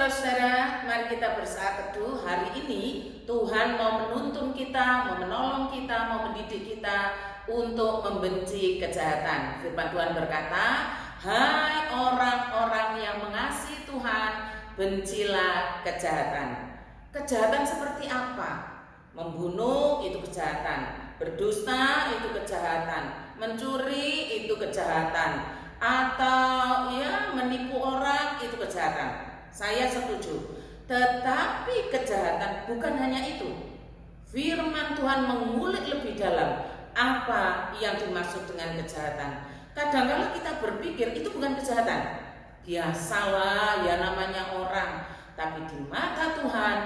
saudara-saudara, mari kita bersatu. Hari ini Tuhan mau menuntun kita, mau menolong kita, mau mendidik kita untuk membenci kejahatan. Firman Tuhan berkata, hai orang-orang yang mengasihi Tuhan, bencilah kejahatan. Kejahatan seperti apa? Membunuh itu kejahatan, berdusta itu kejahatan, mencuri itu kejahatan, atau menipu orang itu kejahatan. Saya setuju. Tetapi kejahatan bukan hanya itu. Firman Tuhan mengulik lebih dalam apa yang dimaksud dengan kejahatan. Kadang-kadang kita berpikir itu bukan kejahatan, biasalah ya namanya orang. Tapi di mata Tuhan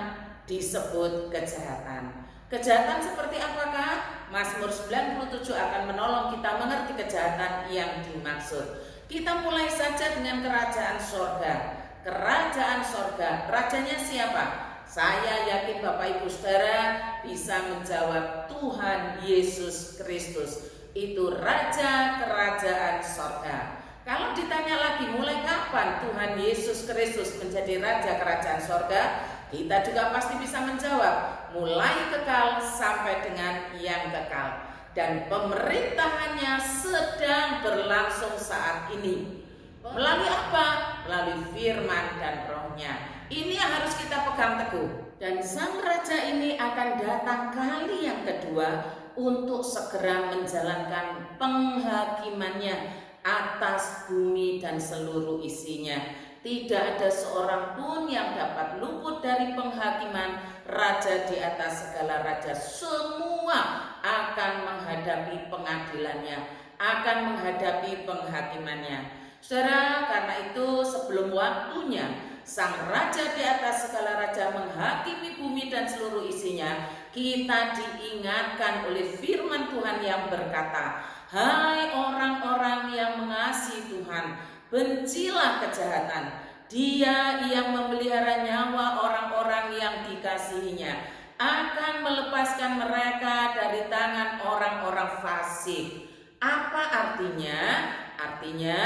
disebut kejahatan. Kejahatan seperti apakah? Mazmur 97 akan menolong kita mengerti kejahatan yang dimaksud. Kita mulai saja dengan kerajaan sorga. Kerajaan sorga, rajanya siapa? Saya yakin Bapak Ibu Saudara bisa menjawab, Tuhan Yesus Kristus. Itu Raja Kerajaan Sorga. Kalau ditanya lagi, mulai kapan Tuhan Yesus Kristus menjadi Raja Kerajaan Sorga? Kita juga pasti bisa menjawab, mulai kekal sampai dengan yang kekal. Dan pemerintahannya sedang berlangsung saat ini. Melalui apa? Melalui firman dan rohnya. Ini yang harus kita pegang teguh. Dan sang raja ini akan datang kali yang kedua untuk segera menjalankan penghakimannya atas bumi dan seluruh isinya. Tidak ada seorang pun yang dapat luput dari penghakiman raja di atas segala raja. Semua akan menghadapi pengadilannya, akan menghadapi penghakimannya. Saudara, karena itu sebelum waktunya sang raja di atas segala raja menghakimi bumi dan seluruh isinya, kita diingatkan oleh firman Tuhan yang berkata, hai orang-orang yang mengasihi Tuhan, bencilah kejahatan. Dia yang memelihara nyawa orang-orang yang dikasihinya akan melepaskan mereka dari tangan orang-orang fasik. Apa artinya? Artinya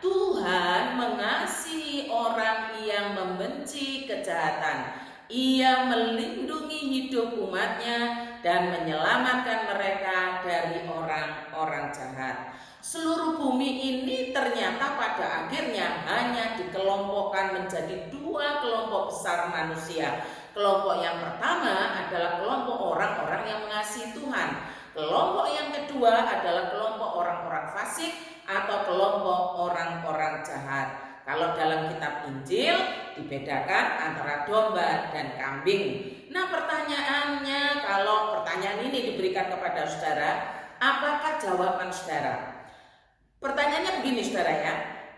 Tuhan mengasihi orang yang membenci kejahatan. Ia melindungi hidup umatnya dan menyelamatkan mereka dari orang-orang jahat. Seluruh bumi ini ternyata pada akhirnya hanya dikelompokkan menjadi dua kelompok besar manusia. Kelompok yang pertama adalah kelompok orang-orang yang mengasihi Tuhan. Kelompok yang kedua adalah kelompok orang-orang fasik atau kelompok orang-orang jahat. Kalau dalam kitab Injil dibedakan antara domba dan kambing. Nah, pertanyaannya, kalau pertanyaan ini diberikan kepada saudara, apakah jawaban saudara? Pertanyaannya begini saudara ya,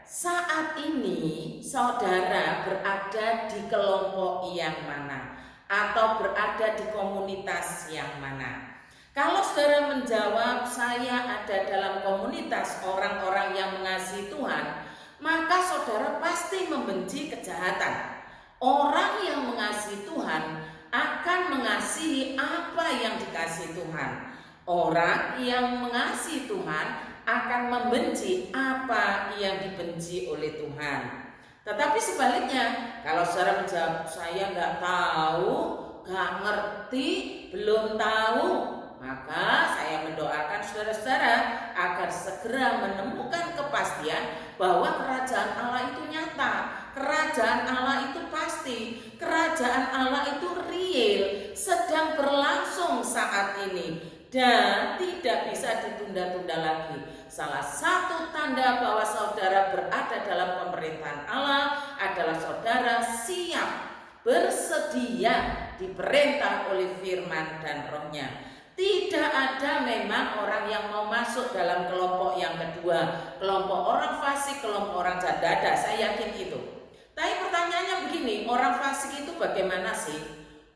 saat ini saudara berada di kelompok yang mana? Atau berada di komunitas yang mana? Kalau saudara menjawab saya ada dalam komunitas orang-orang yang mengasihi Tuhan, maka saudara pasti membenci kejahatan. Orang yang mengasihi Tuhan akan mengasihi apa yang dikasihi Tuhan. Orang yang mengasihi Tuhan akan membenci apa yang dibenci oleh Tuhan. Tetapi sebaliknya, kalau saudara menjawab saya nggak tahu, nggak ngerti, belum tahu, maka saya mendoakan saudara-saudara agar segera menemukan kepastian bahwa kerajaan Allah itu nyata, kerajaan Allah itu pasti, kerajaan Allah itu real, sedang berlangsung saat ini dan tidak bisa ditunda-tunda lagi. Salah satu tanda bahwa saudara berada dalam pemerintahan Allah adalah saudara siap, bersedia diperintah oleh firman dan rohnya. Tidak ada memang orang yang mau masuk dalam kelompok yang kedua, kelompok orang fasik, kelompok orang jahat. Saya yakin itu. Tapi pertanyaannya begini, orang fasik itu bagaimana sih?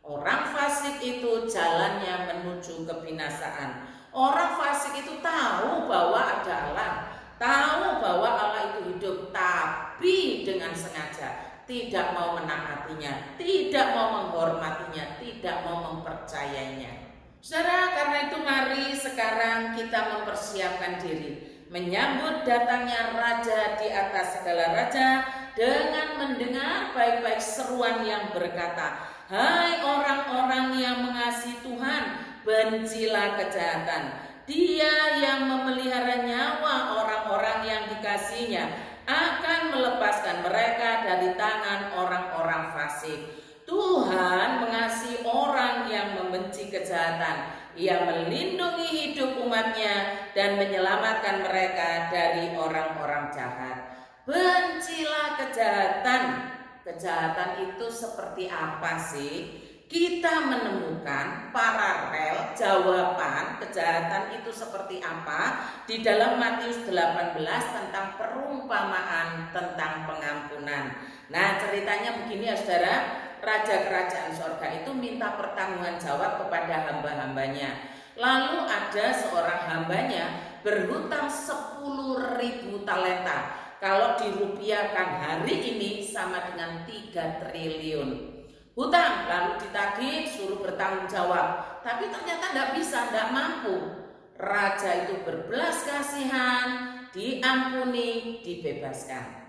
Orang fasik itu jalannya menuju kebinasaan. Orang fasik itu tahu bahwa ada Allah, tahu bahwa Allah itu hidup, tapi dengan sengaja tidak mau menaatinya, tidak mau menghormatinya, tidak mau mempercayainya. Saudara, karena itu mari sekarang kita mempersiapkan diri menyambut datangnya Raja di atas segala raja, dengan mendengar baik-baik seruan yang berkata, hai orang-orang yang mengasihi Tuhan, bencilah kejahatan. Dia yang memelihara nyawa orang-orang yang dikasihinya akan melepaskan mereka dari tangan orang-orang fasik. Tuhan mengasihi orang yang membenci kejahatan. Ia melindungi hidup umatnya dan menyelamatkan mereka dari orang-orang jahat. Bencilah kejahatan. Kejahatan itu seperti apa sih? Kita menemukan paralel jawaban kejahatan itu seperti apa di dalam Matius 18 tentang perumpamaan tentang pengampunan. Nah, ceritanya begini ya saudara, Raja Kerajaan Sorga itu minta pertanggungan jawab kepada hamba-hambanya. Lalu ada seorang hambanya berhutang 10.000 talenta. Kalau dirupiahkan hari ini sama dengan 3 triliun. Hutang lalu ditagih, suruh bertanggung jawab, tapi ternyata tidak bisa, tidak mampu. Raja itu berbelas kasihan, diampuni, dibebaskan.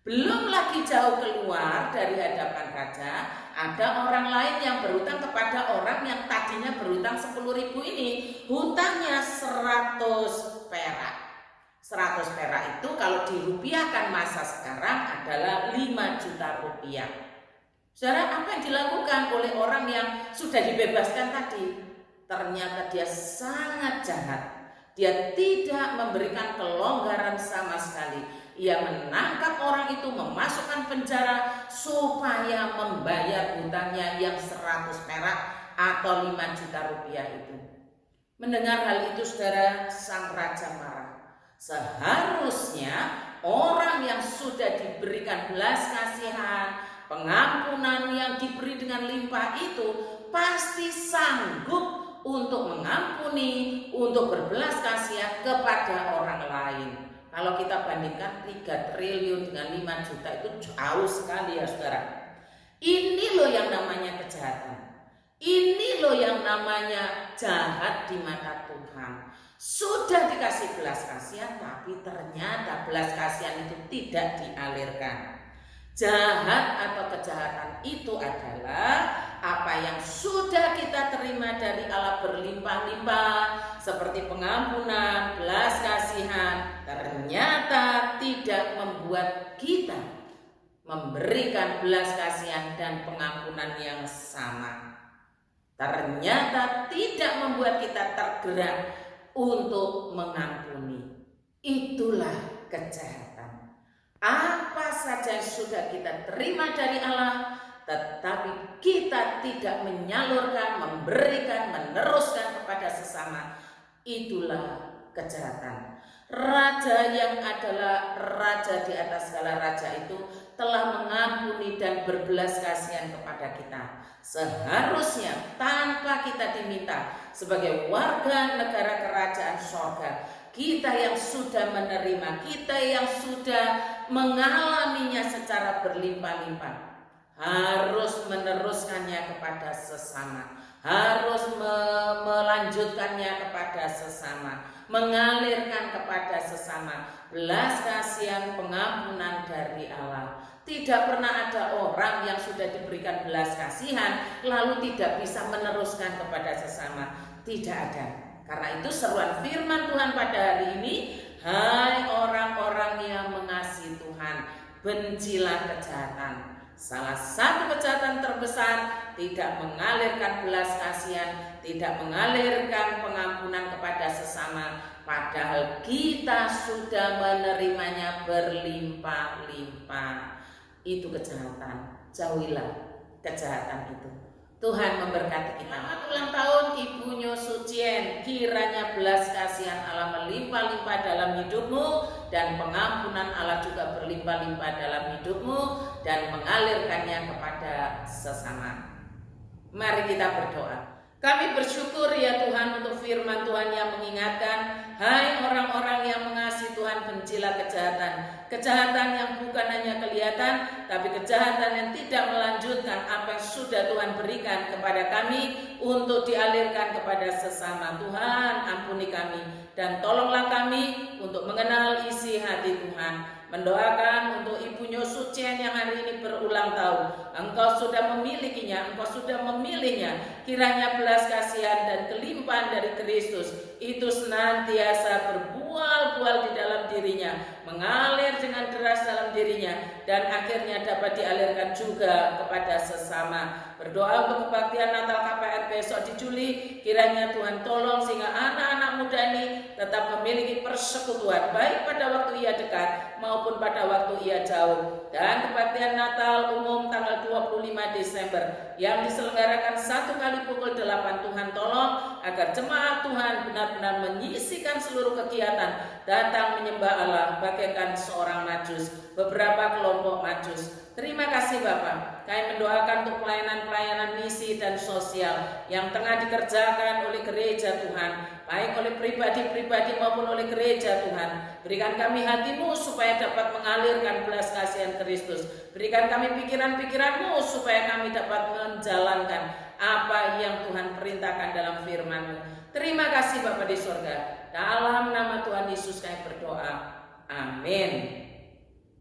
Belum lagi jauh keluar dari hadapan raja, ada orang lain yang berhutang kepada orang yang tadinya berhutang 10.000 ini. Hutangnya 100 perak. 100 perak itu kalau dirupiahkan masa sekarang adalah 5 juta rupiah. Saudara, apa yang dilakukan oleh orang yang sudah dibebaskan tadi? Ternyata dia sangat jahat. Dia tidak memberikan kelonggaran sama sekali. Ia menangkap orang itu, memasukkan penjara supaya membayar hutangnya yang 100 perak atau 5 juta rupiah itu. Mendengar hal itu saudara, sang raja marah. Seharusnya orang yang sudah diberikan belas kasihan, pengampunan yang diberi dengan limpah itu pasti sanggup untuk mengampuni, untuk berbelas kasihan kepada orang lain. Kalau kita bandingkan 3 triliun dengan 5 juta itu jauh sekali ya saudara. Ini loh yang namanya kejahatan. Ini loh yang namanya jahat di mata Tuhan. Sudah dikasih belas kasihan tapi ternyata belas kasihan itu tidak dialirkan. Jahat atau kejahatan itu adalah apa yang sudah kita terima dari Allah berlimpah-limpah seperti pengampunan, belas kasihan, ternyata tidak membuat kita memberikan belas kasihan dan pengampunan yang sama. Ternyata tidak membuat kita tergerak untuk mengampuni. Itulah kejahatan. Apa saja yang sudah kita terima dari Allah, tetapi kita tidak menyalurkan, memberikan, meneruskan kepada sesama, itulah kejahatan. Raja yang adalah raja di atas segala raja itu telah mengampuni dan berbelas kasihan kepada kita. Seharusnya tanpa kita diminta sebagai warga negara kerajaan sorga, kita yang sudah menerima, kita yang sudah mengalaminya secara berlimpah-limpah, harus meneruskannya kepada sesama, harus melanjutkannya kepada sesama, mengalirkan kepada sesama belas kasihan pengampunan dari Allah. Tidak pernah ada orang yang sudah diberikan belas kasihan lalu tidak bisa meneruskan kepada sesama. Tidak ada. Karena itu seruan firman Tuhan pada hari ini, hai orang-orang yang mengasihi Tuhan, bencilah kejahatan. Salah satu kejahatan terbesar tidak mengalirkan belas kasihan, tidak mengalirkan pengampunan kepada sesama, padahal kita sudah menerimanya berlimpah-limpah. Itu kejahatan. Jauhilah kejahatan itu. Tuhan memberkati kita. Selamat ulang tahun Ibu Nyo Sucien. Kiranya belas kasihan Allah melimpah-limpah dalam hidupmu dan pengampunan Allah juga berlimpah-limpah dalam hidupmu dan mengalirkannya kepada sesama. Mari kita berdoa. Kami bersyukur ya Tuhan untuk firman Tuhan yang mengingatkan, hai orang-orang yang mengasihi Tuhan, bencilah kejahatan. Kejahatan yang bukan hanya kelihatan, tapi kejahatan yang tidak melanjutkan apa yang sudah Tuhan berikan kepada kami untuk dialirkan kepada sesama. Tuhan, ampuni kami. Dan tolonglah kami untuk mengenal isi hati Tuhan. Mendoakan untuk Ibu Nyo Sucien yang hari ini berulang tahun. Engkau sudah memilikinya, Engkau sudah memilihnya. Kiranya belas kasihan dan kelimpahan dari Kristus itu senantiasa berbual-bual di dalam dirinya, mengalir dengan deras dalam dirinya, dan akhirnya dapat dialirkan juga kepada sesama. Berdoa untuk kebaktian Natal KPR besok di Juli, kiranya Tuhan tolong sehingga anak-anak muda ini tetap memiliki persekutuan baik pada waktu ia dekat maupun pada waktu ia jauh. Dan kebaktian Natal umum tanggal 25 Desember yang diselenggarakan 1 kali pukul 8, Tuhan tolong agar jemaat Tuhan benar-benar menyisikan seluruh kegiatan datang menyembah Allah bagaikan seorang majus, beberapa kelompok majus. Terima kasih Bapak. Kami mendoakan untuk pelayanan-pelayanan misi dan sosial yang tengah dikerjakan oleh gereja Tuhan, baik oleh pribadi-pribadi maupun oleh gereja Tuhan. Berikan kami hati-Mu supaya dapat mengalirkan belas kasihan Kristus. Berikan kami pikiran-pikiran-Mu supaya kami dapat menjalankan apa yang Tuhan perintahkan dalam firman-Mu. Terima kasih Bapa di sorga. Dalam nama Tuhan Yesus kami berdoa. Amin.